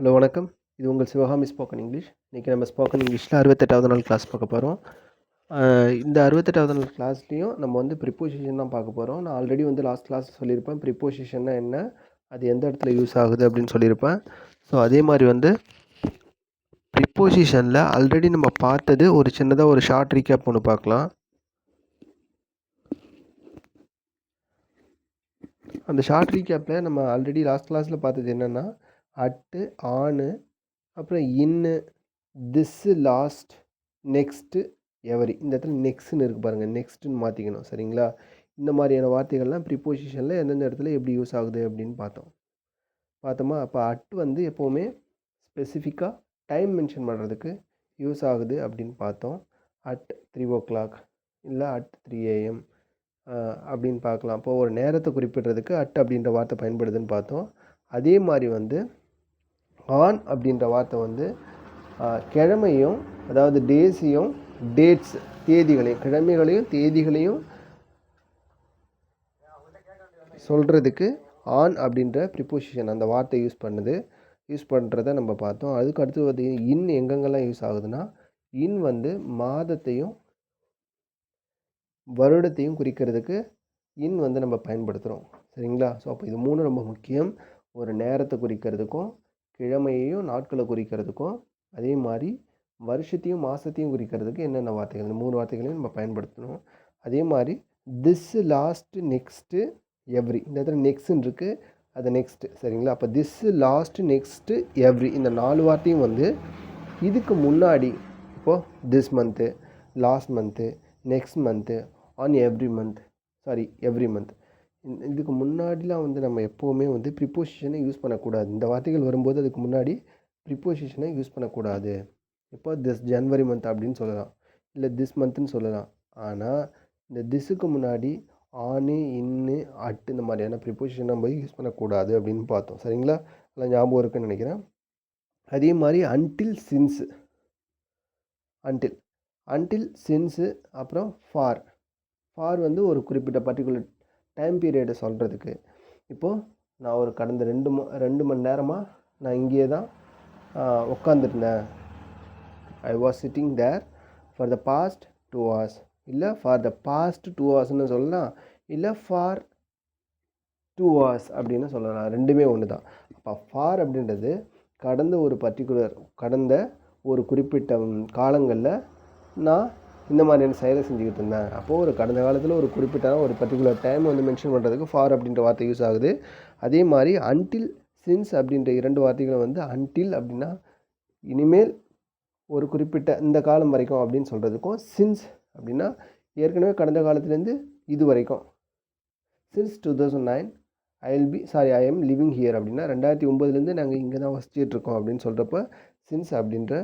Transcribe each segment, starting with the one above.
Hello வணக்கம். இது உங்கள் சிவகாமி ஸ்போக்கன் இங்கிலீஷ். இன்றைக்கி நம்ம ஸ்போக்கன் இங்கிலீஷில் 68வது நாள் கிளாஸ் பார்க்க போகிறோம். இந்த 68வது நாள் கிளாஸ்லேயும் நம்ம வந்து ப்ரிப்போசிஷன் தான் பார்க்க போகிறோம். நான் ஆல்ரெடி வந்து லாஸ்ட் கிளாஸ் சொல்லியிருப்பேன் ப்ரிப்போசிஷன்னா என்ன, அது எந்த இடத்துல யூஸ் ஆகுது அப்படின்னு சொல்லியிருப்பேன். ஸோ அதே மாதிரி வந்து ப்ரிப்போசிஷனில் ஆல்ரெடி நம்ம பார்த்தது ஒரு சின்னதாக ஒரு ஷார்ட் ரீகேப் ஒன்று பார்க்கலாம். அந்த ஷார்ட் ரீகேப்பில் நம்ம ஆல்ரெடி லாஸ்ட் கிளாஸில் பார்த்தது என்னென்னா அட்டு, ஆனு, அப்புறம் இன்னு, திஸ்ஸு, லாஸ்ட், நெக்ஸ்ட்டு, எவரி. இந்த இடத்துல நெக்ஸ்ட்னு இருக்குது பாருங்கள், நெக்ஸ்ட்டுன்னு மாற்றிக்கணும். சரிங்களா? இந்த மாதிரியான வார்த்தைகள்லாம் ப்ரிப்போசிஷனில் எந்தெந்த இடத்துல எப்படி யூஸ் ஆகுது அப்படின்னு பார்த்தோமா. அப்போ அட் வந்து எப்போவுமே ஸ்பெசிஃபிக்காக டைம் மென்ஷன் பண்ணுறதுக்கு யூஸ் ஆகுது அப்படின்னு பார்த்தோம். அட் 3 o'clock இல்லை அட் 3 AM அப்படின்னு பார்க்கலாம். அப்போது ஒரு நேரத்தை குறிப்பிடுறதுக்கு அட் அப்படின்ற வார்த்தை பயன்படுதுன்னு பார்த்தோம். அதே மாதிரி வந்து ஆன் அப்படின்ற வார்த்தை வந்து கிழமையும், அதாவது டேஸையும், டேட்ஸ் தேதிகளையும், கிழமைகளையும் தேதிகளையும் சொல்கிறதுக்கு ஆன் அப்படின்ற ப்ரிப்போசிஷன் அந்த வார்த்தை யூஸ் பண்ணுறதை நம்ம பார்த்தோம். அதுக்கு அடுத்து வந்து இன் எங்கெங்கெல்லாம் யூஸ் ஆகுதுன்னா, இன் வந்து மாதத்தையும் வருடத்தையும் குறிக்கிறதுக்கு இன் வந்து நம்ம பயன்படுத்துகிறோம். சரிங்களா? ஸோ அப்போ இது 3 ரொம்ப முக்கியம். ஒரு நேரத்தை குறிக்கிறதுக்கும், கிழமையையும் நாட்களை குறிக்கிறதுக்கும், அதே மாதிரி வருஷத்தையும் மாதத்தையும் குறிக்கிறதுக்கு என்னென்ன வார்த்தைகள், இந்த 3 வார்த்தைகளையும் நம்ம பயன்படுத்தணும். அதே மாதிரி திஸ், லாஸ்ட்டு, நெக்ஸ்ட்டு, எவ்ரி. இந்த இடத்துல நெக்ஸ்ட்னு இருக்குது, அது நெக்ஸ்ட்டு. சரிங்களா? அப்போ திஸ்ஸு, லாஸ்ட்டு, நெக்ஸ்ட்டு, எவ்ரி இந்த 4 வார்த்தையும் வந்து இதுக்கு முன்னாடி, இப்போது this month, last month, next month, on every month. இதுக்கு முன்னாடிலாம் வந்து நம்ம எப்போவுமே வந்து ப்ரிப்போசிஷனை யூஸ் பண்ணக்கூடாது. இந்த வார்த்தைகள் வரும்போது அதுக்கு முன்னாடி ப்ரிப்போசிஷனை யூஸ் பண்ணக்கூடாது. இப்போ திஸ் ஜனவரி மந்த் அப்படின்னு சொல்லலாம், இல்லை திஸ் மந்த்துன்னு சொல்லலாம். ஆனால் இந்த திஸ்ஸுக்கு முன்னாடி ஆனு, இன்னு, அட்டு இந்த மாதிரியான ப்ரிப்போசிஷன் நம்ம யூஸ் பண்ணக்கூடாது அப்படின்னு பார்த்தோம். சரிங்களா? அதெல்லாம் ஞாபகம் இருக்குன்னு நினைக்கிறேன். அதே மாதிரி அன்டில், சின்ஸு, அன்டில், சின்ஸு, அப்புறம் ஃபார் வந்து ஒரு குறிப்பிட்ட பர்டிகுலர் டைம் பீரியடை சொல்கிறதுக்கு. இப்போது நான் ஒரு கடந்த 2 மணி நேரமாக நான் இங்கேயே தான் உட்காந்துருந்தேன். I was sitting there for the past 2 hours. இல்லை ஃபார் த பாஸ்ட் 2 hoursன்னு சொல்லலாம், இல்லை ஃபார் 2 hours அப்படின்னு சொல்லலாம். ரெண்டுமே ஒன்று தான். அப்போ ஃபார் அப்படின்றது கடந்த ஒரு குறிப்பிட்ட காலங்களில் நான் இந்த மாதிரியான செயலை செஞ்சுக்கிட்டு இருந்தேன். அப்போது ஒரு கடந்த காலத்தில் ஒரு குறிப்பிட்ட ஒரு பர்டிகுலர் டைம் வந்து மென்ஷன் பண்ணுறதுக்கு ஃபார் அப்படின்ற வார்த்தை யூஸ் ஆகுது. அதே மாதிரி அன்டில், சின்ஸ் அப்படின்ற 2 வார்த்தைகளை வந்து அன்டில் அப்படின்னா இனிமேல் ஒரு குறிப்பிட்ட இந்த காலம் வரைக்கும் அப்படின்னு சொல்கிறதுக்கும், சின்ஸ் அப்படின்னா ஏற்கனவே கடந்த காலத்துலேருந்து இது வரைக்கும், since 2009 I am living here அப்படின்னா 2009லேருந்து நாங்கள் இங்கே தான் வசிச்சுட்டு இருக்கோம் அப்படின்னு சொல்கிறப்ப சின்ஸ் அப்படின்ற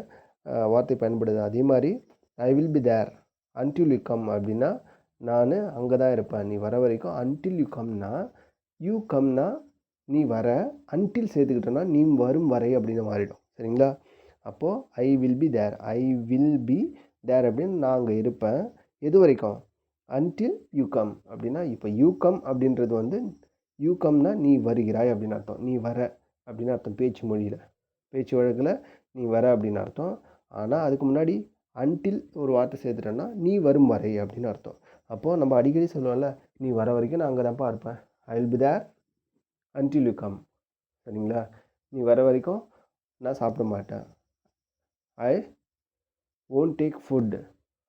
வார்த்தை பயன்படுது. அதே மாதிரி I will be there until you come அப்படின்னா நான் அங்கே தான் இருப்பேன் நீ வர வரைக்கும். அன்டில் யூ கம்னா நீ வர, அன்டில் சேர்த்துக்கிட்டோன்னா நீ வரும் வரை அப்படின்னு மாறிடும். சரிங்களா? அப்போது ஐ வில் பி தேர் அப்படின்னு நான் அங்கே இருப்பேன். எது வரைக்கும்? அன்டில் யூ கம் அப்படின்னா, இப்போ யூ கம் அப்படின்றது வந்து யூ கம்னா நீ வருகிறாய் அப்படின்னு அர்த்தம், நீ வர அப்படின்னு அர்த்தம். பேச்சு வழக்கில் நீ வர அப்படின்னு அர்த்தம். ஆனால் அதுக்கு முன்னாடி அன்டில் ஒரு வார்த்தை சேர்த்துட்டோன்னா நீ வரும் வரை அப்படின்னு அர்த்தம். அப்போது நம்ம அடிக்கடி சொல்லுவோம்ல, நீ வர வரைக்கும் நான் அங்கே தான்ப்பா இருப்பேன். I will be there until you come. சரிங்களா? நீ வர வரைக்கும் நான் சாப்பிட மாட்டேன். I won't take food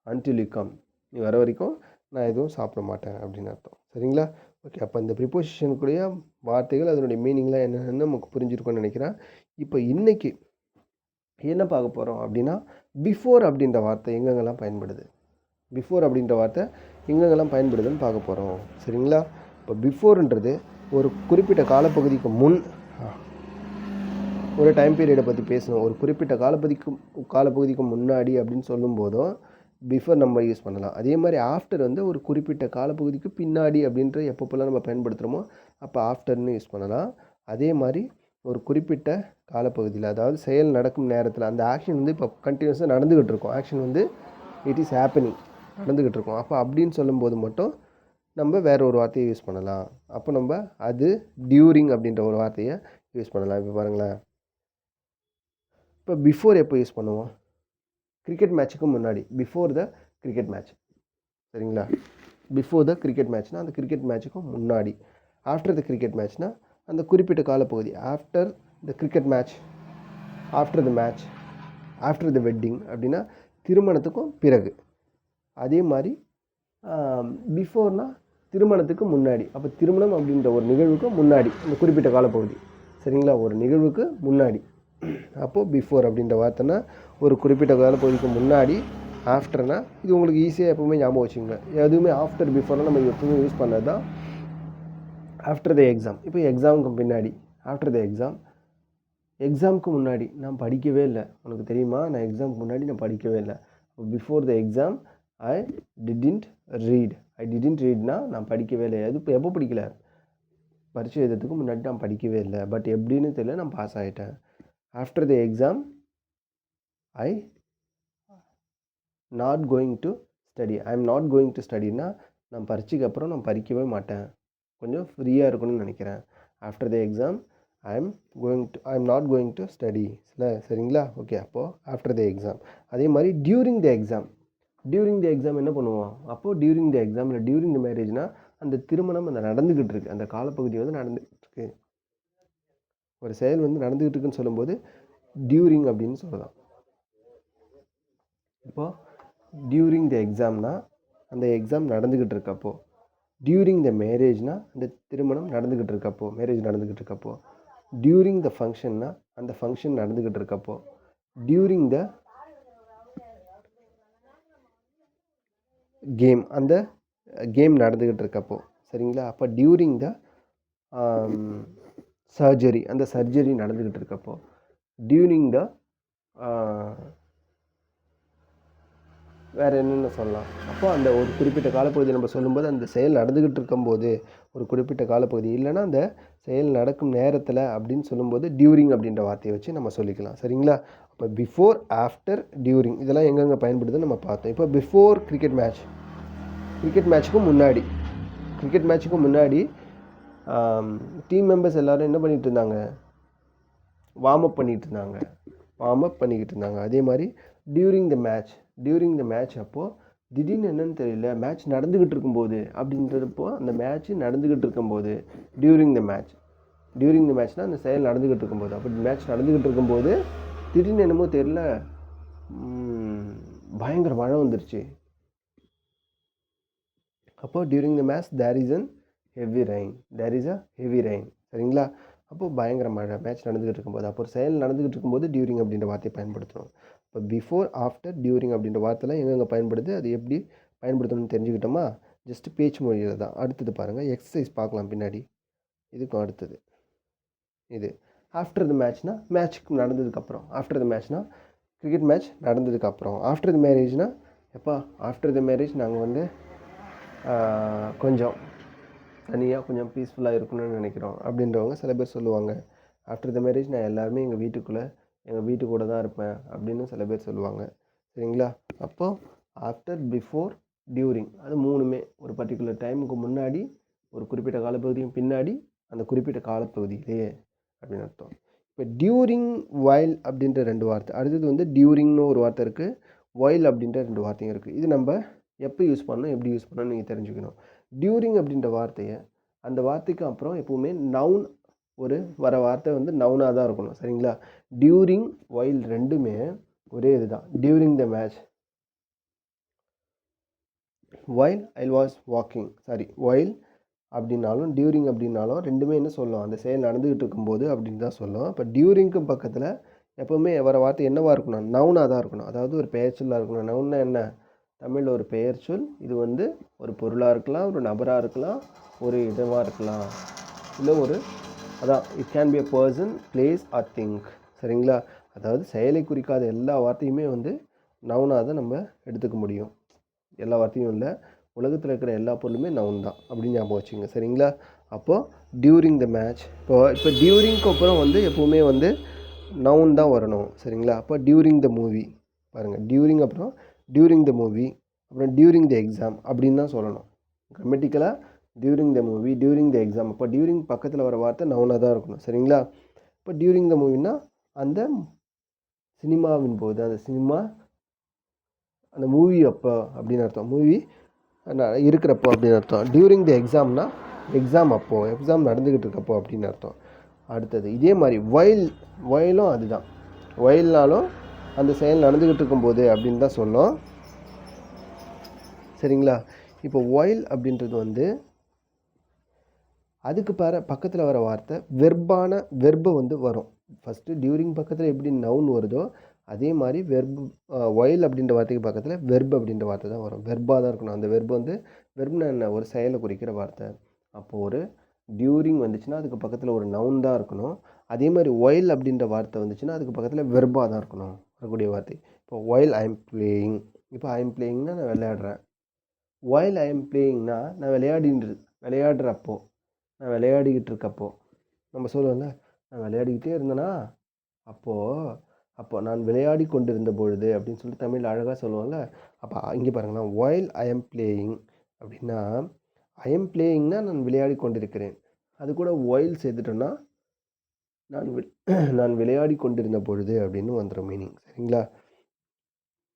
until you come. நீ வர வரைக்கும் நான் எதுவும் சாப்பிட மாட்டேன் அப்படின்னு அர்த்தம். சரிங்களா? ஓகே. அப்போ இந்த ப்ரிப்போசிஷனுக்குரிய வார்த்தைகள் அதனுடைய மீனிங்லாம் என்னென்னு நமக்கு புரிஞ்சிருக்கும்னு நினைக்கிறேன். இப்போ இன்றைக்கி என்ன பார்க்க போகிறோம் அப்படின்னா, பிஃபோர் அப்படின்ற வார்த்தை எங்கெங்கெல்லாம் பயன்படுதுன்னு பார்க்க போகிறோம். சரிங்களா? இப்போ பிஃபோர்ன்றது ஒரு குறிப்பிட்ட காலப்பகுதிக்கு முன் ஒரு டைம் பீரியடை பற்றி பேசணும். ஒரு குறிப்பிட்ட காலப்பகுதிக்கு முன்னாடி அப்படின்னு சொல்லும்போதும் பிஃபோர் நம்ம யூஸ் பண்ணலாம். அதே மாதிரி ஆஃப்டர் வந்து ஒரு குறிப்பிட்ட காலப்பகுதிக்கு பின்னாடி அப்படின்ற எப்பப்போலாம் நம்ம பயன்படுத்துகிறோமோ அப்போ ஆஃப்டர்னு யூஸ் பண்ணலாம். அதே மாதிரி ஒரு குறிப்பிட்ட காலப்பகுதியில், அதாவது செயல் நடக்கும் நேரத்தில், அந்த ஆக்ஷன் வந்து இப்போ கண்டினியூஸாக நடந்துக்கிட்டு இருக்கும், ஆக்ஷன் வந்து இட் இஸ் ஹேப்பனிங் நடந்துக்கிட்டு இருக்கும். அப்போ அப்படின்னு சொல்லும்போது மட்டும் நம்ம வேற ஒரு வார்த்தையை யூஸ் பண்ணலாம். அப்போ நம்ம அது டியூரிங் அப்படின்ற ஒரு வார்த்தையை யூஸ் பண்ணலாம். இப்போ பாருங்களேன், இப்போ பிஃபோர் எப்போ யூஸ் பண்ணுவோம்? கிரிக்கெட் மேட்ச்சுக்கு முன்னாடி, பிஃபோர் த கிரிக்கெட் மேட்ச். சரிங்களா? பிஃபோர் த கிரிக்கெட் மேட்ச்னால் அந்த கிரிக்கெட் மேட்ச்சுக்கும் முன்னாடி. ஆஃப்டர் த கிரிக்கெட் மேட்ச்னால் அந்த குறிப்பிட்ட காலப்பகுதி. After the cricket match, after the match, after the wedding அப்படின்னா திருமணத்துக்கும் பிறகு. அதே மாதிரி பிஃபோர்னால் திருமணத்துக்கு முன்னாடி. அப்போ திருமணம் அப்படின்ற ஒரு நிகழ்வுக்கு முன்னாடி இந்த குறிப்பிட்ட காலப்பகுதி. சரிங்களா? ஒரு நிகழ்வுக்கு முன்னாடி. அப்போது பிஃபோர் அப்படின்ற வார்த்தைனா ஒரு குறிப்பிட்ட காலப்பகுதிக்கு முன்னாடி. ஆஃப்டர்னா இது உங்களுக்கு ஈஸியாக எப்போவுமே ஞாபகம் வச்சுங்க. எதுவுமே ஆஃப்டர் பிஃபோர்னால் நம்ம எப்பவுமே யூஸ் பண்ணது தான் ஆஃப்டர் த எக்ஸாம். இப்போ எக்ஸாமுக்கு பின்னாடி, ஆஃப்டர் த எக்ஸாம். எக்ஸாமுக்கு முன்னாடி நான் படிக்கவே இல்லை, உனக்கு தெரியுமா? நான் எக்ஸாமுக்கு முன்னாடி நான் படிக்கவே இல்லை. Before the exam I didn't read. I didn't ரீட்னா நான் படிக்கவே இல்லை. அது இப்போ எப்போ படிக்கல? பரீட்சை எழுதுறதுக்கு முன்னாடி நான் படிக்கவே இல்லை. பட் எப்படின்னு தெரியல, நான் பாஸ் ஆகிட்டேன். After the exam I not going to study. I am not going to ஸ்டடினா நான் பரீட்சைக்கு அப்புறம் நான் படிக்கவே மாட்டேன், கொஞ்சம் ஃப்ரீயாக இருக்கணும்னு நினைக்கிறேன். After the exam I am not going to study. சரிங்களா? ஓகே. அப்போது ஆஃப்டர் த எக்ஸாம். அதே மாதிரி during the exam. During the exam என்ன பண்ணுவோம்? அப்போது டியூரிங் த எக்ஸாம் இல்லை டியூரிங் த மேரேஜ்னால் அந்த திருமணம் அந்த நடந்துக்கிட்டு இருக்குது, அந்த காலப்பகுதி வந்து நடந்துகிட்டு இருக்கு. ஒரு செயல் வந்து நடந்துகிட்டு இருக்குன்னு சொல்லும்போது டியூரிங் அப்படின்னு சொல்லலாம். இப்போது டியூரிங் த எக்ஸாம்னா அந்த எக்ஸாம் நடந்துக்கிட்டு இருக்கப்போ. டியூரிங் த மேரேஜ்னால் அந்த திருமணம் நடந்துக்கிட்டு இருக்கப்போ, மேரேஜ் நடந்துக்கிட்டு இருக்கப்போ. டியூரிங் த ஃபங்க்ஷன்னா அந்த ஃபங்க்ஷன் நடந்துக்கிட்டு இருக்கப்போ. டியூரிங் த கேம் அந்த கேம் நடந்துக்கிட்டு இருக்கப்போ. சரிங்களா? அப்போ டியூரிங் த சர்ஜரி அந்த சர்ஜரி நடந்துக்கிட்டு இருக்கப்போ. டியூரிங் த வேறு என்னென்ன சொல்லலாம்? அப்போ அந்த ஒரு குறிப்பிட்ட காலப்பகுதி நம்ம சொல்லும்போது அந்த செயல் நடந்துக்கிட்டு இருக்கும்போது ஒரு குறிப்பிட்ட காலப்பகுதி, இல்லைன்னா அந்த செயல் நடக்கும் நேரத்தில் அப்படின்னு சொல்லும்போது டியூரிங் அப்படின்ற வார்த்தையை வச்சு நம்ம சொல்லிக்கலாம். சரிங்களா? அப்போ பிஃபோர், ஆஃப்டர், டியூரிங் இதெல்லாம் எங்கெங்கே பயன்படுதுன்னு நம்ம பார்த்தோம். இப்போ பிஃபோர் கிரிக்கெட் மேட்ச், கிரிக்கெட் மேட்ச்சுக்கும் முன்னாடி. கிரிக்கெட் மேட்ச்சுக்கும் முன்னாடி டீம் மெம்பர்ஸ் எல்லோரும் என்ன பண்ணிகிட்டு இருந்தாங்க? வார்ம் அப் பண்ணிக்கிட்டு இருந்தாங்க. அதே மாதிரி during the match. During the match அப்போது திடீர்னு என்னன்னு தெரியல, மேட்ச் நடந்துக்கிட்டு இருக்கும்போது அப்படின்றப்போ அந்த மேட்ச் நடந்துக்கிட்டு இருக்கும்போது during the match. During the மேட்ச்னால் அந்த செயல் நடந்துக்கிட்டு இருக்கும்போது. அப்படி மேட்ச் நடந்துக்கிட்டு இருக்கும்போது திடீர்னு என்னமோ தெரியல, பயங்கர மழை வந்துருச்சு. அப்போது during the match there is a heavy rain. சரிங்களா? அப்போது பயங்கர மழை, மேட்ச் நடந்துக்கிட்டு இருக்கும்போது. அப்போ ஒரு செயல் நடந்துக்கிட்டு இருக்கும்போது டியூரிங் அப்படின்ற வார்த்தையை பயன்படுத்தணும். இப்போ பிஃபோர், ஆஃப்டர், டியூரிங் அப்படின்ற வார்த்தைலாம் எங்கெங்கே பயன்படுது, அது எப்படி பயன்படுத்தணும்னு தெரிஞ்சுக்கிட்டோமா? ஜஸ்ட்டு பேச்சு மொழியில் தான். அடுத்தது பாருங்கள், எக்ஸசைஸ் பார்க்கலாம் பின்னாடி. இதுக்கும் அடுத்தது இது ஆஃப்டர் த மேட்ச்னால் மேட்ச்சுக்கு நடந்ததுக்கப்புறம். ஆஃப்டர் த மேட்ச்னால் கிரிக்கெட் மேட்ச் நடந்ததுக்கப்புறம். ஆஃப்டர் த மேரேஜ்னால் எப்பா ஆஃப்டர் த மேரேஜ் நாங்கள் வந்து கொஞ்சம் தனியாக கொஞ்சம் பீஸ்ஃபுல்லாக இருக்கணும்னு நினைக்கிறோம் அப்படின்றவங்க சில பேர் சொல்லுவாங்க. ஆஃப்டர் த மேரேஜ் நான் எல்லாருமே எங்கள் வீட்டு கூட தான் இருப்பேன் அப்படின்னு சில பேர் சொல்லுவாங்க. சரிங்களா? அப்போது ஆஃப்டர், பிஃபோர், டியூரிங் அது மூணுமே ஒரு பர்டிகுலர் டைமுக்கு முன்னாடி, ஒரு குறிப்பிட்ட காலப்பகுதியும் பின்னாடி, அந்த குறிப்பிட்ட காலப்பகுதியிலே அப்படின்னு அர்த்தம். இப்போ டியூரிங், வைல் அப்படின்ற 2 வார்த்தை. அடுத்தது வந்து டியூரிங்னு ஒரு வார்த்தை இருக்குது, வைல் அப்படின்ற 2 வார்த்தையும் இருக்குது. இது நம்ம எப்போ யூஸ் பண்ணணும், எப்படி யூஸ் பண்ணணும்னு நீங்கள் தெரிஞ்சுக்கணும். டியூரிங் அப்படின்ற வார்த்தையை அந்த வார்த்தைக்கு அப்புறம் எப்போவுமே நவுன் வர வார்த்தை வந்து நவுனாக தான் இருக்கணும். சரிங்களா? டியூரிங், வைல் ரெண்டுமே ஒரே இதுதான். During the match, while I was walking, while அப்படின்னாலும் டியூரிங் அப்படின்னாலும் ரெண்டுமே என்ன சொல்லும்? அந்த செயல் நடந்துக்கிட்டு இருக்கும்போது அப்படின்னு தான் சொல்லும். இப்போ டியூரிங்க்கு பக்கத்தில் எப்போவுமே வர வார்த்தை என்னவாக இருக்கணும்? நவுனாக தான் இருக்கணும். அதாவது ஒரு பெயர்ச்சொல்லாக இருக்கணும். நவுன்னா என்ன? தமிழில் ஒரு பெயர்ச்சொல். இது வந்து ஒரு பொருளாக இருக்கலாம், ஒரு நபராக இருக்கலாம், ஒரு இடமாக இருக்கலாம், இல்லை அதான் it can be a person, place or thing. சரிங்களா? அதாவது செயலை குறிக்காத எல்லா வார்த்தையுமே வந்து நவுனாக தான் நம்ம எடுத்துக்க முடியும். எல்லா வார்த்தையும் இல்லை, உலகத்தில் இருக்கிற எல்லா பொருளுமே நவுன் தான் அப்படின்னு ஞாபகம் வச்சுங்க. சரிங்களா? அப்போது டியூரிங் த மேட்ச். இப்போ டியூரிங்க்கு அப்புறம் வந்து எப்போவுமே வந்து நவுன் தான் வரணும். சரிங்களா? அப்போ டியூரிங் த மூவி பாருங்கள், டியூரிங் அப்புறம் டியூரிங் த மூவி அப்புறம் டியூரிங் த எக்ஸாம் அப்படின்னு தான் சொல்லணும். கிராமட்டிக்கலாக during the movie, during the exam. அப்போ டியூரிங் பக்கத்தில் வர வார்த்தை நவுனாக தான் இருக்கணும். சரிங்களா? இப்போ டியூரிங் த மூவினா அந்த சினிமாவின் போது, அந்த சினிமா அந்த மூவி அப்போ அப்படின்னு அர்த்தம். மூவி இருக்கிறப்போ அப்படின்னு அர்த்தம். டியூரிங் தி எக்ஸாம்னா எக்ஸாம் அப்போது, எக்ஸாம் நடந்துக்கிட்டு இருக்கப்போ அப்படின்னு அர்த்தம். அடுத்தது இதே மாதிரி வயலும் அதுதான். வயல்னாலும் அந்த செயல் நடந்துக்கிட்டு இருக்கும்போது அப்படின்னு தான் சொல்லும். சரிங்களா? இப்போ வயல் அப்படின்றது வந்து அதுக்கு பக்கத்தில் வர வார்த்தை வெர்பு வந்து வரும். ஃபஸ்ட்டு டியூரிங் பக்கத்தில் எப்படி நவுன் வருதோ அதே மாதிரி வயல் அப்படின்ற வார்த்தைக்கு பக்கத்தில் வெர்பு அப்படின்ற வார்த்தை தான் வரும். வெர்பாக தான் இருக்கணும். அந்த வெர்பு வந்து வெர்புனா என்ன, ஒரு செயலை குறிக்கிற வார்த்தை. அப்போது ஒரு டியூரிங் வந்துச்சுன்னா அதுக்கு பக்கத்தில் ஒரு நவுன் தான் இருக்கணும். அதே மாதிரி ஒயில் அப்படின்ற வார்த்தை வந்துச்சுன்னா அதுக்கு பக்கத்தில் வெர்பாக தான் இருக்கணும் வரக்கூடிய வார்த்தை. இப்போ ஒயில் ஐ எம் பிளேயிங், இப்போ ஐ எம் பிளேயிங்னா நான் விளையாடுறேன். ஒயில் ஐ எம் பிளேயிங்னா நான் விளையாடுறப்போ, நான் விளையாடிக்கிட்டு இருக்கப்போ நம்ம சொல்லுவோம்ல, நான் விளையாடிக்கிட்டே இருந்தேனா அப்போ நான் விளையாடி கொண்டிருந்த பொழுது அப்படின்னு சொல்லிட்டு தமிழில் அழகாக சொல்லுவோம்ல. அப்போ இங்கே பாருங்களா, ஒயில் ஐ எம் பிளேயிங் அப்படின்னா ஐ எம் பிளேயிங்னா நான் விளையாடி கொண்டிருக்கிறேன். அது கூட ஒயில் சேர்த்துட்டோன்னா நான் விளையாடி கொண்டிருந்த பொழுது அப்படின்னு வந்துடும் மீனிங். சரிங்களா?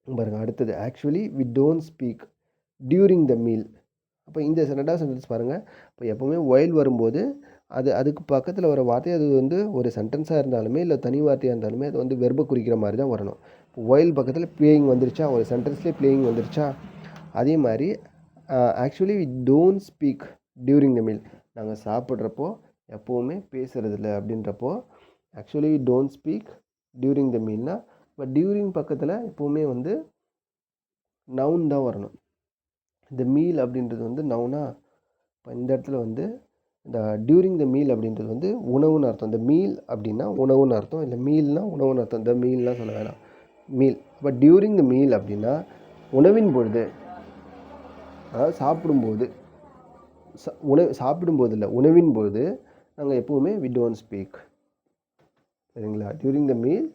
பாருங்கள் அடுத்தது, actually we don't speak during the meal. அப்போ இந்த ரெண்டாவது சென்டென்ஸ் பாருங்கள். இப்போ எப்போவுமே ஒயில் வரும்போது அதுக்கு பக்கத்தில் வர வார்த்தை அது வந்து ஒரு சென்டென்ஸாக இருந்தாலுமே இல்லை தனி வார்த்தையாக இருந்தாலுமே அது வந்து வெர்பை குறிக்கிற மாதிரி தான் வரணும். இப்போ ஒயில் பக்கத்தில் பிளேயிங் வந்துருச்சா, ஒரு சென்டென்ஸ்லேயே பிளேயிங் வந்துருச்சா. அதே மாதிரி actually we don't speak during the meal. நாங்கள் சாப்பிட்றப்போ எப்போவுமே பேசுகிறதில்ல அப்படின்றப்போ actually we don't speak during the மீல்னா, இப்போ டியூரிங் பக்கத்தில் எப்போவுமே வந்து நவுன் தான் வரணும். இந்த மீல் அப்படின்றது வந்து நவுனா. இப்போ இந்த இடத்துல வந்து இந்த டியூரிங் த மீல் அப்படின்றது வந்து உணவுன்னு அர்த்தம். இந்த மீல் அப்படின்னா உணவுன்னு அர்த்தம், இல்லை மீல்னால் உணவுன்னு அர்த்தம். இந்த மீல்லாம் சொல்ல வேணாம், மீல். இப்போ டியூரிங் த மீல் அப்படின்னா உணவின் பொழுது, அதாவது சாப்பிடும்போது, சாப்பிடும்போது இல்லை உணவின் பொழுது நாங்கள் எப்போவுமே வி டோன்ட் ஸ்பீக். சரிங்களா? டியூரிங் த மீல்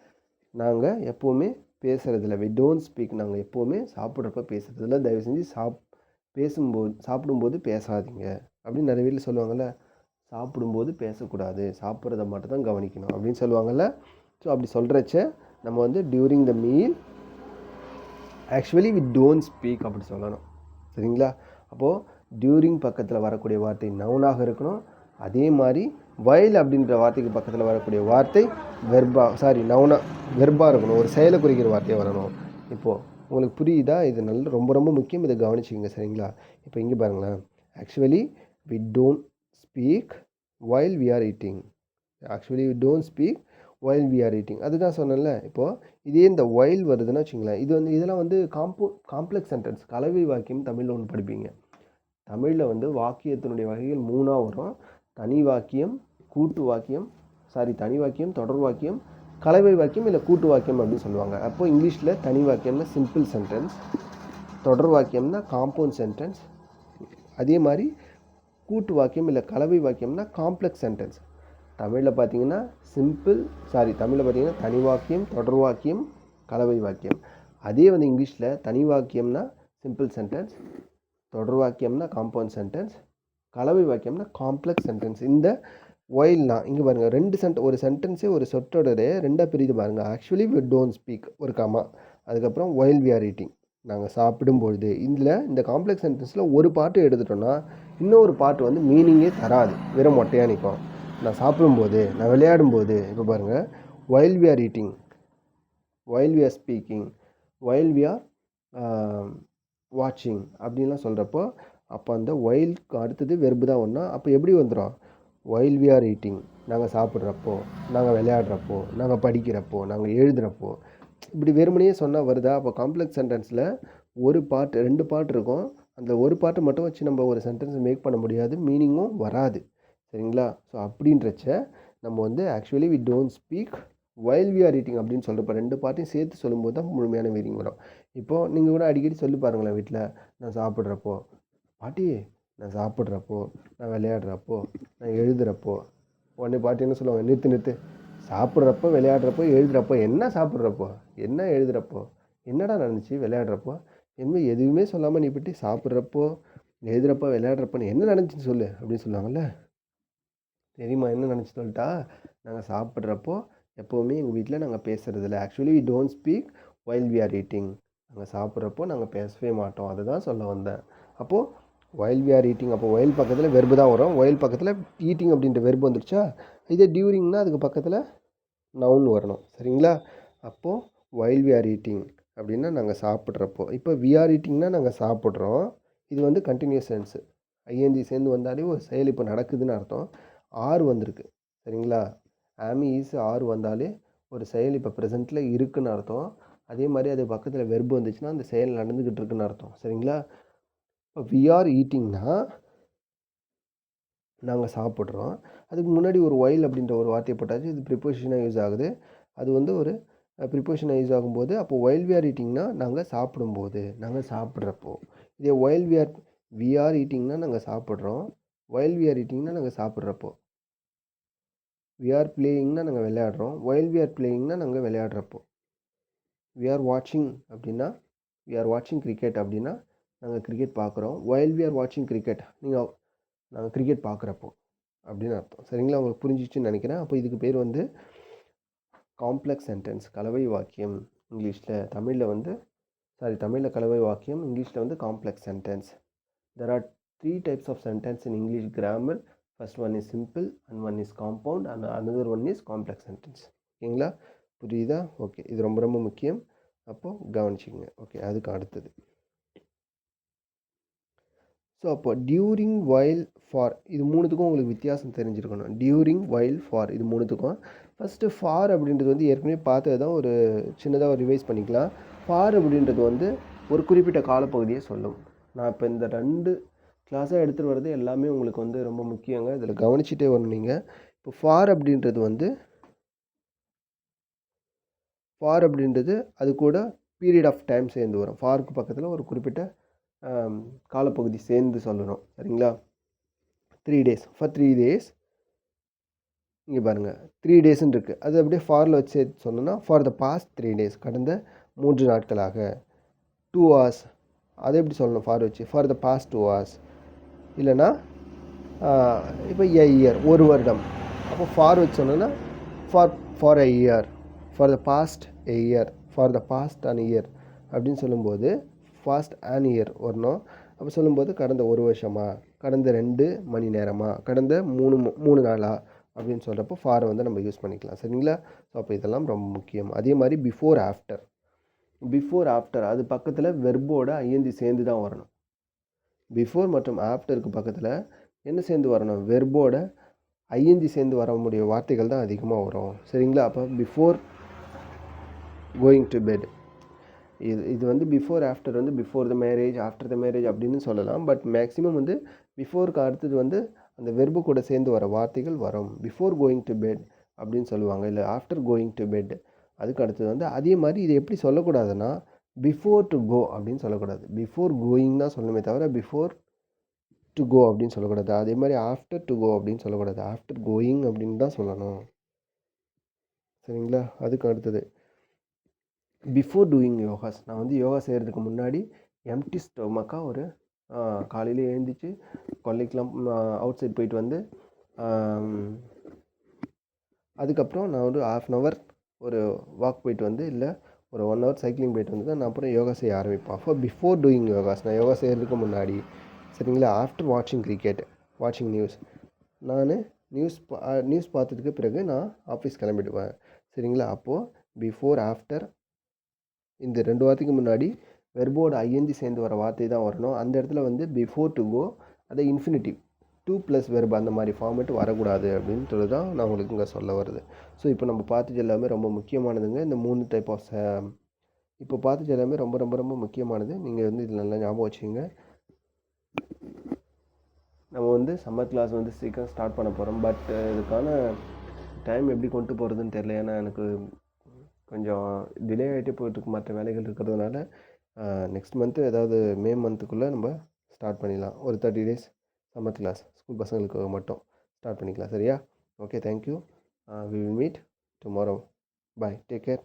நாங்கள் எப்போவுமே பேசுகிறதில்ல, வி டோன்ட் ஸ்பீக். நாங்கள் எப்போவுமே சாப்பிட்றப்ப பேசுகிறதில்ல. தயவு செஞ்சு சாப்பிடும்போது பேசாதீங்க அப்படின்னு நிறைய வீட்டில் சொல்லுவாங்கள்ல. சாப்பிடும்போது பேசக்கூடாது, சாப்பிட்றத மட்டும் தான் கவனிக்கணும் அப்படின்னு சொல்லுவாங்கள்ல. ஸோ அப்படி சொல்கிறச்ச நம்ம வந்து during the meal actually we don't speak அப்படி சொல்லணும். சரிங்களா? அப்போது டியூரிங் பக்கத்தில் வரக்கூடிய வார்த்தை நவுனாக இருக்கணும். அதே மாதிரி வயல் அப்படின்ற வார்த்தைக்கு பக்கத்தில் வரக்கூடிய வார்த்தை வெர்பாக இருக்கணும், ஒரு செயலை குறிக்கிற வார்த்தையாக வரணும். இப்போது உங்களுக்கு புரியுதா? இது ரொம்ப ரொம்ப முக்கியம், இதை கவனிச்சிங்க. சரிங்களா? இப்போ இங்கே பாருங்களேன், actually we don't speak while we are eating. Actually we don't speak while we are eating. அதுதான் சொன்னேன்ல. இப்போது இதே இந்த வைல் வருதுன்னு வச்சுங்களேன், இதெல்லாம் வந்து காம்ப்ளெக்ஸ் சென்டென்ஸ், கலவை வாக்கியம் தமிழில் ஒன்று படிப்பீங்க. தமிழில் வந்து வாக்கியத்தினுடைய வகைகள் 3ஆக வரும். தனி வாக்கியம், தொடர் வாக்கியம், கலவை வாக்கியம் இல்லை கூட்டு வாக்கியம் அப்படின்னு சொல்லுவாங்க. அப்போது இங்கிலீஷில் தனி வாக்கியம்னா சிம்பிள் சென்டென்ஸ், தொடர் வாக்கியம்னா காம்பவுண்ட் சென்டென்ஸ், அதே மாதிரி கூட்டு வாக்கியம் இல்லை கலவை வாக்கியம்னா காம்ப்ளெக்ஸ் சென்டென்ஸ். தமிழில் பார்த்தீங்கன்னா தனி வாக்கியம், தொடர் வாக்கியம், கலவை வாக்கியம். அதே வந்து இங்கிலீஷில் தனி வாக்கியம்னா சிம்பிள் சென்டென்ஸ், தொடர் வாக்கியம்னா காம்பவுண்ட் சென்டென்ஸ், கலவை வாக்கியம்னா காம்ப்ளெக்ஸ் சென்டென்ஸ். இந்த ஒயில்னால் இங்கே பாருங்கள், ஒரு சென்டென்ஸே ஒரு சொற்றொடரே ரெண்டாக பிரிது பாருங்கள். ஆக்சுவலி வி டோன்ட் ஸ்பீக் ஒரு காமா, அதுக்கப்புறம் ஒயில் வி ஆர் ஈட்டிங் நாங்கள் சாப்பிடும்பொழுது. இந்த காம்ப்ளெக்ஸ் சென்டென்ஸில் ஒரு பாட்டு எடுத்துட்டோன்னா இன்னொரு பாட்டு வந்து மீனிங்கே தராது, வெறும் மொட்டையாக நிற்கும். நான் சாப்பிடும்போது, நான் விளையாடும்போது, இப்போ பாருங்கள், while we are eating, while we are speaking, while we are வாட்சிங் அப்படின்லாம் சொல்கிறப்போ அப்போ அந்த ஒயிலுக்கு அடுத்தது வெர்பு தான் ஒன்றா. அப்போ எப்படி வந்துடும்? ஒயில் வி ஆர் ஈட்டிங் நாங்கள் சாப்பிட்றப்போ, நாங்கள் விளையாடுறப்போ, நாங்கள் படிக்கிறப்போ, நாங்கள் எழுதுகிறப்போ, இப்படி வெறுமனையே சொன்னால் வருதா? அப்போ காம்ப்ளெக்ஸ் சென்டென்ஸில் ஒரு பாட்டு 2 பாட்டு இருக்கும். அந்த ஒரு பாட்டு மட்டும் வச்சு நம்ம ஒரு சென்டென்ஸ் மேக் பண்ண முடியாது, மீனிங்கும் வராது. சரிங்களா? ஸோ அப்படின்றச்ச நம்ம வந்து actually we don't speak while we are eating அப்படின்னு சொல்கிறப்ப 2 பாட்டையும் சேர்த்து சொல்லும்போது தான் முழுமையான மீனிங் வரும். இப்போது நீங்கள் கூட அடிக்கடி சொல்லி பாருங்களேன் வீட்டில், நான் சாப்பிட்றப்போ, பாட்டி நான் சாப்பிட்றப்போ, நான் விளையாடுறப்போ, நான் எழுதுகிறப்போ. உடனே பாட்டி என்ன சொல்லுவாங்க, நிறுத்து, சாப்பிட்றப்போ, விளையாடுறப்போ, எழுதுகிறப்போ, என்ன சாப்பிட்றப்போ, என்ன எழுதுகிறப்போ, என்னடா நடந்துச்சு விளையாடுறப்போ, இனிமேல் எதுவுமே சொல்லாமல் நீ போய்ட்டு சாப்பிட்றப்போ, எழுதுகிறப்போ, விளையாடுறப்போன்னு என்ன நடந்துச்சுன்னு சொல்லு அப்படின்னு சொல்லுவாங்கள்ல. தெரியுமா என்ன நினச்சி சொல்லிட்டா? நாங்கள் சாப்பிட்றப்போ எப்போவுமே எங்கள் வீட்டில் நாங்கள் பேசுகிறதில்ல. Actually we don't speak while we are eating. நாங்கள் சாப்பிட்றப்போ நாங்கள் பேசவே மாட்டோம். அதை தான் சொல்ல வந்தேன். அப்போது வைல் வி ஆர் ஈட்டிங், அப்போ வைல் பக்கத்தில் வெர்பு தான் வரும். வைல் பக்கத்தில் ஈட்டிங் அப்படின்ற வெர்பு வந்துருச்சா, இதே டியூரிங்னா அதுக்கு பக்கத்தில் நவுன் வரணும். சரிங்களா? அப்போது வைல் வி ஆர் ஈட்டிங் அப்படின்னா நாங்கள் சாப்பிட்றப்போ. இப்போ வி ஆர் ஈட்டிங்னா நாங்கள் சாப்பிட்றோம். இது வந்து கண்டினியூஸ் சென்ஸு. ஐஎன்ஜி சேர்ந்து வந்தாலே ஒரு செயல் இப்போ நடக்குதுன்னு அர்த்தம். ஆர் வந்திருக்கு. சரிங்களா? ஆமி ஈஸ் ஆர் வந்தாலே ஒரு செயல் இப்போ ப்ரெசென்ட்டில் இருக்குன்னு அர்த்தம். அதே மாதிரி அது பக்கத்தில் வெர்பு வந்துச்சுன்னா அந்த செயல் நடந்துக்கிட்டு இருக்குன்னு அர்த்தம். சரிங்களா? இப்போ வி ஆர் ஈட்டிங்னா நாங்கள் சாப்பிட்றோம். அதுக்கு முன்னாடி ஒரு ஒயில் அப்படின்ற ஒரு வார்த்தையை போட்டாச்சு. இது ப்ரிப்போசிஷனாக யூஸ் ஆகுது. அது வந்து ஒரு ப்ரிப்போசிஷனாக யூஸ் ஆகும்போது அப்போ ஒயில் வி ஆர் ஈட்டிங்னா நாங்கள் சாப்பிடும்போது, நாங்கள் சாப்பிட்றப்போ. இதே ஒயில் வி ஆர் ஈட்டிங்னா நாங்கள் சாப்பிட்றோம். ஒயில் வி ஆர் ஈட்டிங்னா நாங்கள் சாப்பிட்றப்போ. வி ஆர் பிளேயிங்னா நாங்கள் விளையாடுறோம். ஒயில் வி ஆர் பிளேயிங்னா நாங்கள் விளையாடுறப்போ. வி ஆர் வாட்சிங் அப்படின்னா வி ஆர் வாட்சிங் கிரிக்கெட் அப்படின்னா நாங்கள் கிரிக்கெட் பார்க்குறோம். ஒயில் வி ஆர் வாட்சிங் கிரிக்கெட் நாங்கள் கிரிக்கெட் பார்க்குறப்போ அப்படின்னு அர்த்தம். சரிங்களா? உங்களுக்கு புரிஞ்சிச்சுன்னு நினைக்கிறேன். அப்போ இதுக்கு பேர் வந்து காம்ப்ளெக்ஸ் சென்டென்ஸ், கலவை வாக்கியம். இங்கிலீஷில் தமிழில் கலவை வாக்கியம், இங்கிலீஷில் வந்து complex sentence. There are 3 types of sentence in English grammar. First one is simple and one is compound and another one is complex sentence. ஓகேங்களா? புரியுதா? ஓகே, இது ரொம்ப ரொம்ப முக்கியம். அப்போது கவனிச்சிங்க. ஓகே, அதுக்கு அடுத்தது. ஸோ அப்போ டியூரிங், வைல், ஃபார் இது மூணுத்துக்கும் உங்களுக்கு வித்தியாசம் தெரிஞ்சிருக்கணும். டியூரிங், வைல், ஃபார் இது மூணுத்துக்கும். ஃபஸ்ட்டு ஃபார் அப்படின்றது வந்து ஏற்கனவே பார்த்தது தான், ஒரு சின்னதாக ஒரு ரிவைஸ் பண்ணிக்கலாம். ஃபார் அப்படின்றது வந்து ஒரு குறிப்பிட்ட காலப்பகுதியை சொல்லும். நான் இப்போ இந்த 2 கிளாஸாக எடுத்துகிட்டு வர்றது எல்லாமே உங்களுக்கு வந்து ரொம்ப முக்கியங்க. இதில் கவனிச்சிட்டே வரணும் நீங்கள். இப்போ ஃபார் அப்படின்றது அது கூட பீரியட் ஆஃப் டைம் சேர்ந்து வரும். ஃபாருக்கு பக்கத்தில் ஒரு குறிப்பிட்ட காலப்பகுதி சேர்ந்து சொல்லணும். சரிங்களா? 3 days, ஃபார் 3 days. இங்கே பாருங்கள் 3 டேஸ்ன்னு இருக்குது. அது அப்படியே ஃபாரில் வச்சு சொன்னோன்னா ஃபார் த பாஸ்ட் 3 days, கடந்த 3 நாட்களாக. 2 hours, அதை எப்படி சொல்லணும் ஃபார் வச்சு? For the past 2 hours. இல்லைனா இப்போ இயர், ஒரு வருடம். அப்போ ஃபார் வச்சு சொன்னோன்னா for a year, for the past a year, for the past an year அப்படின்னு சொல்லும்போது ஃபாஸ்ட் அன் இயர் வரணும். அப்போ சொல்லும்போது கடந்த 1 வருஷமா, கடந்த 2 மணி நேரமா, கடந்த 3 நாளா அப்படின்னு சொல்கிறப்போ ஃபாரை வந்து நம்ம யூஸ் பண்ணிக்கலாம். சரிங்களா? ஸோ அப்போ இதெல்லாம் ரொம்ப முக்கியம். அதே மாதிரி பிஃபோர், ஆஃப்டர் அது பக்கத்தில் வெர்போட ஐஎன்ஜி சேர்ந்து தான் வரணும். பிஃபோர் மற்றும் ஆஃப்டருக்கு பக்கத்தில் என்ன சேர்ந்து வரணும்? வெர்போட ஐஎன்ஜி சேர்ந்து வர முடிய வார்த்தைகள் தான் அதிகமாக வரும். சரிங்களா? அப்போ பிஃபோர் கோயிங் டு பெட், இது வந்து பிஃபோர், ஆஃப்டர் வந்து before the marriage, after the marriage அப்படின்னு சொல்லலாம். பட் மேக்ஸிமம் வந்து பிஃபோருக்கு அடுத்தது வந்து அந்த வெர்பு கூட சேர்ந்து வர வார்த்தைகள் வரும். பிஃபோர் கோயிங் டு பெட் அப்படின்னு சொல்லுவாங்க, இல்லை ஆஃப்டர் கோயிங் டு பெட். அதுக்கு அடுத்தது வந்து அதே மாதிரி இது எப்படி சொல்லக்கூடாதுன்னா பிஃபோர் டு கோ அப்படின்னு சொல்லக்கூடாது. பிஃபோர் கோயிங் தான் சொல்லணுமே தவிர பிஃபோர் டு கோ அப்படின்னு சொல்லக்கூடாது. அதே மாதிரி ஆஃப்டர் டு கோ அப்படின்னு சொல்லக்கூடாது. ஆஃப்டர் கோயிங் அப்படின்னு தான் சொல்லணும். சரிங்களா? அதுக்கு அடுத்தது பிஃபோர் டூயிங் யோகாஸ். நான் வந்து யோகா செய்கிறதுக்கு முன்னாடி எம்டி ஸ்டொமக்காக ஒரு காலையில் எழுந்திரிச்சு கொல்லைக்கெலாம் அவுட் சைட் போயிட்டு வந்து அதுக்கப்புறம் நான் ஒரு 1/2 hour ஒரு வாக் போயிட்டு வந்து, இல்லை ஒரு 1 hour சைக்கிளிங் போயிட்டு வந்து தான் நான் அப்புறம் யோகா செய்ய ஆரம்பிப்பேன். அப்போ பிஃபோர் டூயிங் யோகாஸ், நான் யோகா செய்கிறதுக்கு முன்னாடி. சரிங்களா? ஆஃப்டர் வாட்சிங் கிரிக்கெட், வாட்சிங் நியூஸ், நான் நியூஸ் பார்த்ததுக்கு பிறகு நான் ஆஃபீஸ் கிளம்பிடுவேன். சரிங்களா? அப்போது பிஃபோர், ஆஃப்டர் இந்த 2 வார்த்தைக்கு முன்னாடி வெர்போட ஐஎன்ஜி சேர்ந்து வர வார்த்தை தான் வரணும். அந்த இடத்துல வந்து பிஃபோர் டு கோ அதை இன்ஃபினிட்டிவ் 2 + வெர்பு அந்த மாதிரி ஃபார்மேட் வரக்கூடாது அப்படின்றது தான் நான் உங்களுக்கு இங்கே சொல்ல வருது. ஸோ இப்போ நம்ம பார்த்தது எல்லாமே ரொம்ப முக்கியமானதுங்க. இந்த 3 டைப் ஆஃப் இப்போ பார்த்தது எல்லாமே ரொம்ப ரொம்ப ரொம்ப முக்கியமானது. நீங்கள் வந்து இதில் நல்லா ஞாபகம் வச்சுங்க. நம்ம வந்து சம்மர் கிளாஸ் வந்து சீக்கிரம் ஸ்டார்ட் பண்ண போகிறோம். பட் இதுக்கான டைம் எப்படி கொண்டு போகிறதுன்னு தெரியல. ஏன்னா எனக்கு கொஞ்சம் டிலே ஆகிட்டே போயிட்டுருக்கு, மற்ற வேலைகள் இருக்கிறதுனால. நெக்ஸ்ட் மந்த்து, ஏதாவது மே மந்த்துக்குள்ளே நம்ம ஸ்டார்ட் பண்ணிடலாம். ஒரு 30 days சம்மர் கிளாஸ் ஸ்கூல் பசங்களுக்கு மட்டும் ஸ்டார்ட் பண்ணிக்கலாம். சரியா? Okay, thank you. We will meet tomorrow. Bye, take care.